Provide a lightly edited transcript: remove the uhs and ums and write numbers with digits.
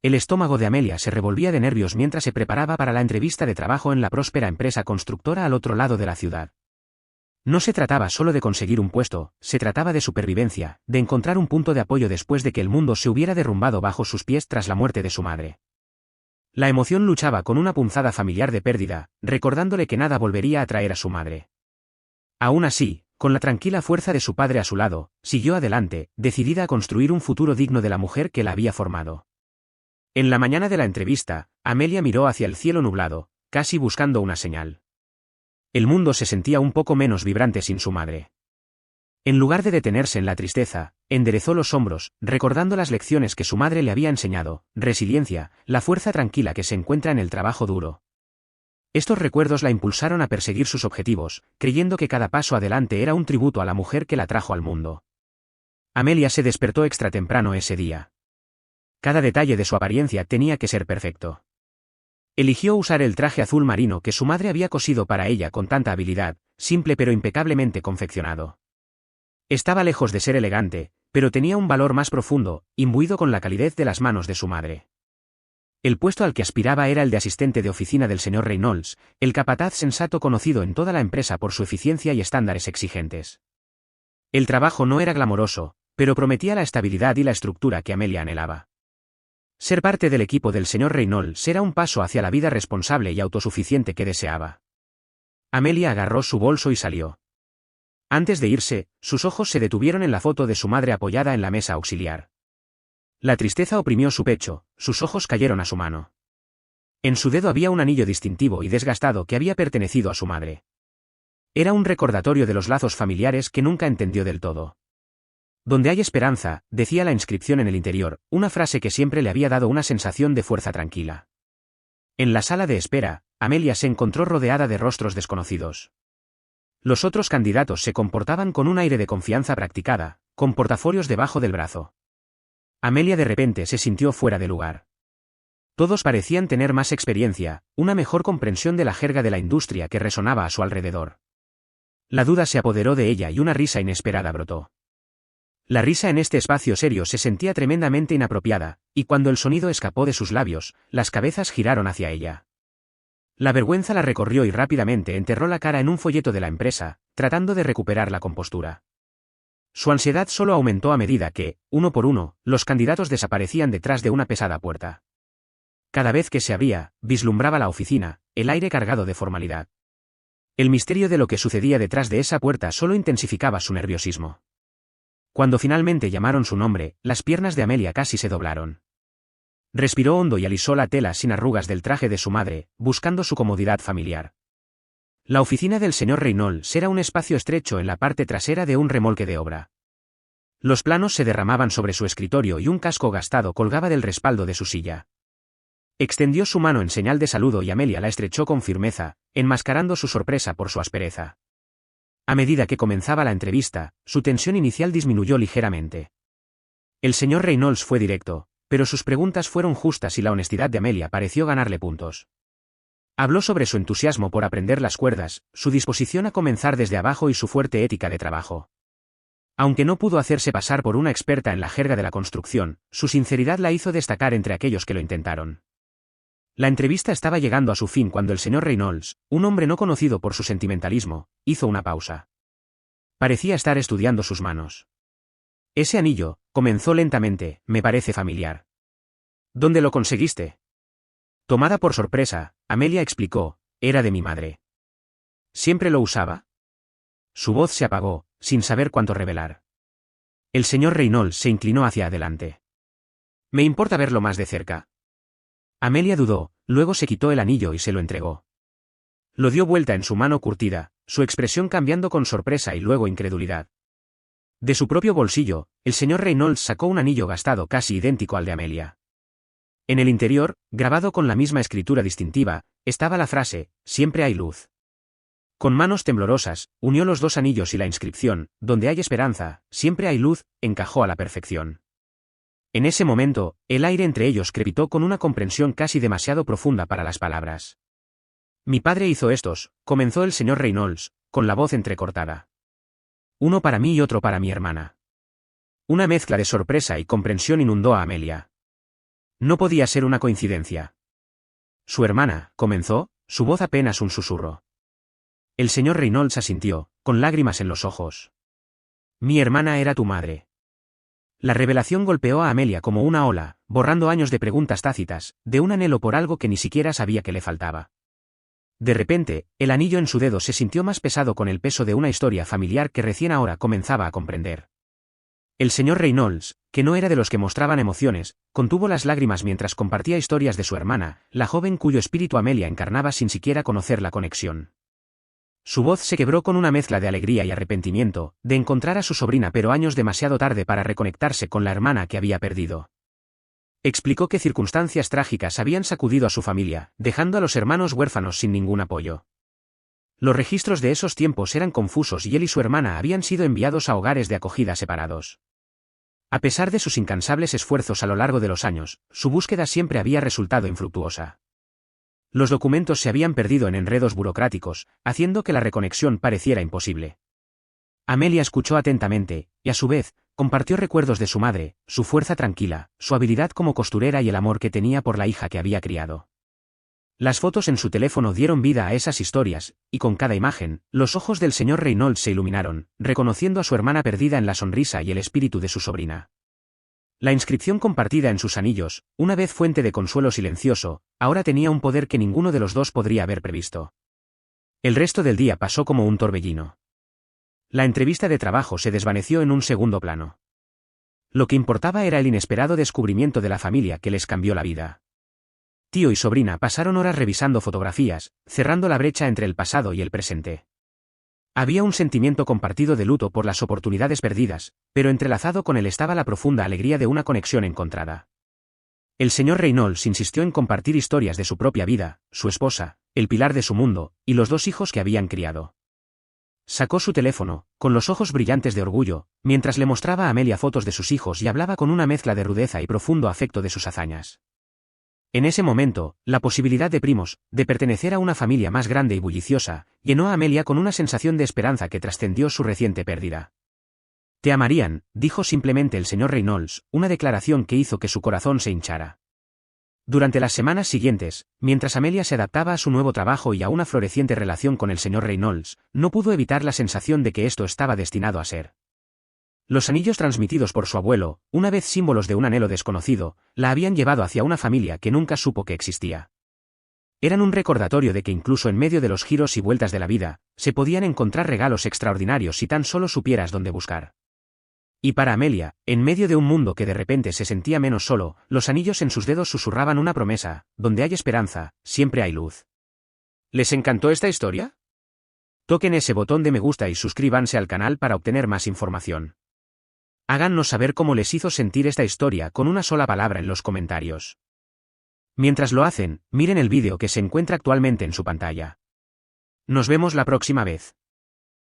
El estómago de Amelia se revolvía de nervios mientras se preparaba para la entrevista de trabajo en la próspera empresa constructora al otro lado de la ciudad. No se trataba solo de conseguir un puesto, se trataba de supervivencia, de encontrar un punto de apoyo después de que el mundo se hubiera derrumbado bajo sus pies tras la muerte de su madre. La emoción luchaba con una punzada familiar de pérdida, recordándole que nada volvería a traer a su madre. Aún así, con la tranquila fuerza de su padre a su lado, siguió adelante, decidida a construir un futuro digno de la mujer que la había formado. En la mañana de la entrevista, Amelia miró hacia el cielo nublado, casi buscando una señal. El mundo se sentía un poco menos vibrante sin su madre. En lugar de detenerse en la tristeza, enderezó los hombros, recordando las lecciones que su madre le había enseñado: resiliencia, la fuerza tranquila que se encuentra en el trabajo duro. Estos recuerdos la impulsaron a perseguir sus objetivos, creyendo que cada paso adelante era un tributo a la mujer que la trajo al mundo. Amelia se despertó extra temprano ese día. Cada detalle de su apariencia tenía que ser perfecto. Eligió usar el traje azul marino que su madre había cosido para ella con tanta habilidad, simple pero impecablemente confeccionado. Estaba lejos de ser elegante, pero tenía un valor más profundo, imbuido con la calidez de las manos de su madre. El puesto al que aspiraba era el de asistente de oficina del señor Reynolds, el capataz sensato conocido en toda la empresa por su eficiencia y estándares exigentes. El trabajo no era glamoroso, pero prometía la estabilidad y la estructura que Amelia anhelaba. Ser parte del equipo del señor Reynolds era un paso hacia la vida responsable y autosuficiente que deseaba. Amelia agarró su bolso y salió. Antes de irse, sus ojos se detuvieron en la foto de su madre apoyada en la mesa auxiliar. La tristeza oprimió su pecho, sus ojos cayeron a su mano. En su dedo había un anillo distintivo y desgastado que había pertenecido a su madre. Era un recordatorio de los lazos familiares que nunca entendió del todo. Donde hay esperanza, decía la inscripción en el interior, una frase que siempre le había dado una sensación de fuerza tranquila. En la sala de espera, Amelia se encontró rodeada de rostros desconocidos. Los otros candidatos se comportaban con un aire de confianza practicada, con portafolios debajo del brazo. Amelia de repente se sintió fuera de lugar. Todos parecían tener más experiencia, una mejor comprensión de la jerga de la industria que resonaba a su alrededor. La duda se apoderó de ella y una risa inesperada brotó. La risa en este espacio serio se sentía tremendamente inapropiada, y cuando el sonido escapó de sus labios, las cabezas giraron hacia ella. La vergüenza la recorrió y rápidamente enterró la cara en un folleto de la empresa, tratando de recuperar la compostura. Su ansiedad solo aumentó a medida que, uno por uno, los candidatos desaparecían detrás de una pesada puerta. Cada vez que se abría, vislumbraba la oficina, el aire cargado de formalidad. El misterio de lo que sucedía detrás de esa puerta solo intensificaba su nerviosismo. Cuando finalmente llamaron su nombre, las piernas de Amelia casi se doblaron. Respiró hondo y alisó la tela sin arrugas del traje de su madre, buscando su comodidad familiar. La oficina del señor Reynolds era un espacio estrecho en la parte trasera de un remolque de obra. Los planos se derramaban sobre su escritorio y un casco gastado colgaba del respaldo de su silla. Extendió su mano en señal de saludo y Amelia la estrechó con firmeza, enmascarando su sorpresa por su aspereza. A medida que comenzaba la entrevista, su tensión inicial disminuyó ligeramente. El señor Reynolds fue directo, pero sus preguntas fueron justas y la honestidad de Amelia pareció ganarle puntos. Habló sobre su entusiasmo por aprender las cuerdas, su disposición a comenzar desde abajo y su fuerte ética de trabajo. Aunque no pudo hacerse pasar por una experta en la jerga de la construcción, su sinceridad la hizo destacar entre aquellos que lo intentaron. La entrevista estaba llegando a su fin cuando el señor Reynolds, un hombre no conocido por su sentimentalismo, hizo una pausa. Parecía estar estudiando sus manos. Ese anillo, comenzó lentamente, me parece familiar. ¿Dónde lo conseguiste? Tomada por sorpresa, Amelia explicó, era de mi madre. ¿Siempre lo usaba? Su voz se apagó, sin saber cuánto revelar. El señor Reynolds se inclinó hacia adelante. Me importa verlo más de cerca. Amelia dudó, luego se quitó el anillo y se lo entregó. Lo dio vuelta en su mano curtida, su expresión cambiando con sorpresa y luego incredulidad. De su propio bolsillo, el señor Reynolds sacó un anillo gastado casi idéntico al de Amelia. En el interior, grabado con la misma escritura distintiva, estaba la frase, siempre hay luz. Con manos temblorosas, unió los dos anillos y la inscripción, donde hay esperanza, siempre hay luz, encajó a la perfección. En ese momento, el aire entre ellos crepitó con una comprensión casi demasiado profunda para las palabras. Mi padre hizo estos, comenzó el señor Reynolds, con la voz entrecortada. Uno para mí y otro para mi hermana. Una mezcla de sorpresa y comprensión inundó a Amelia. No podía ser una coincidencia. Su hermana, comenzó, su voz apenas un susurro. El señor Reynolds asintió, con lágrimas en los ojos. Mi hermana era tu madre. La revelación golpeó a Amelia como una ola, borrando años de preguntas tácitas, de un anhelo por algo que ni siquiera sabía que le faltaba. De repente, el anillo en su dedo se sintió más pesado con el peso de una historia familiar que recién ahora comenzaba a comprender. El señor Reynolds, que no era de los que mostraban emociones, contuvo las lágrimas mientras compartía historias de su hermana, la joven cuyo espíritu Amelia encarnaba sin siquiera conocer la conexión. Su voz se quebró con una mezcla de alegría y arrepentimiento, de encontrar a su sobrina pero años demasiado tarde para reconectarse con la hermana que había perdido. Explicó que circunstancias trágicas habían sacudido a su familia, dejando a los hermanos huérfanos sin ningún apoyo. Los registros de esos tiempos eran confusos y él y su hermana habían sido enviados a hogares de acogida separados. A pesar de sus incansables esfuerzos a lo largo de los años, su búsqueda siempre había resultado infructuosa. Los documentos se habían perdido en enredos burocráticos, haciendo que la reconexión pareciera imposible. Amelia escuchó atentamente, y a su vez, compartió recuerdos de su madre, su fuerza tranquila, su habilidad como costurera y el amor que tenía por la hija que había criado. Las fotos en su teléfono dieron vida a esas historias, y con cada imagen, los ojos del señor Reynolds se iluminaron, reconociendo a su hermana perdida en la sonrisa y el espíritu de su sobrina. La inscripción compartida en sus anillos, una vez fuente de consuelo silencioso, ahora tenía un poder que ninguno de los dos podría haber previsto. El resto del día pasó como un torbellino. La entrevista de trabajo se desvaneció en un segundo plano. Lo que importaba era el inesperado descubrimiento de la familia que les cambió la vida. Tío y sobrina pasaron horas revisando fotografías, cerrando la brecha entre el pasado y el presente. Había un sentimiento compartido de luto por las oportunidades perdidas, pero entrelazado con él estaba la profunda alegría de una conexión encontrada. El señor Reynolds insistió en compartir historias de su propia vida, su esposa, el pilar de su mundo, y los 2 hijos que habían criado. Sacó su teléfono, con los ojos brillantes de orgullo, mientras le mostraba a Amelia fotos de sus hijos y hablaba con una mezcla de rudeza y profundo afecto de sus hazañas. En ese momento, la posibilidad de primos, de pertenecer a una familia más grande y bulliciosa, llenó a Amelia con una sensación de esperanza que trascendió su reciente pérdida. Te amarían, dijo simplemente el señor Reynolds, una declaración que hizo que su corazón se hinchara. Durante las semanas siguientes, mientras Amelia se adaptaba a su nuevo trabajo y a una floreciente relación con el señor Reynolds, no pudo evitar la sensación de que esto estaba destinado a ser. Los anillos transmitidos por su abuelo, una vez símbolos de un anhelo desconocido, la habían llevado hacia una familia que nunca supo que existía. Eran un recordatorio de que incluso en medio de los giros y vueltas de la vida, se podían encontrar regalos extraordinarios si tan solo supieras dónde buscar. Y para Amelia, en medio de un mundo que de repente se sentía menos solo, los anillos en sus dedos susurraban una promesa: donde hay esperanza, siempre hay luz. ¿Les encantó esta historia? Toquen ese botón de me gusta y suscríbanse al canal para obtener más información. Háganos saber cómo les hizo sentir esta historia con una sola palabra en los comentarios. Mientras lo hacen, miren el vídeo que se encuentra actualmente en su pantalla. Nos vemos la próxima vez.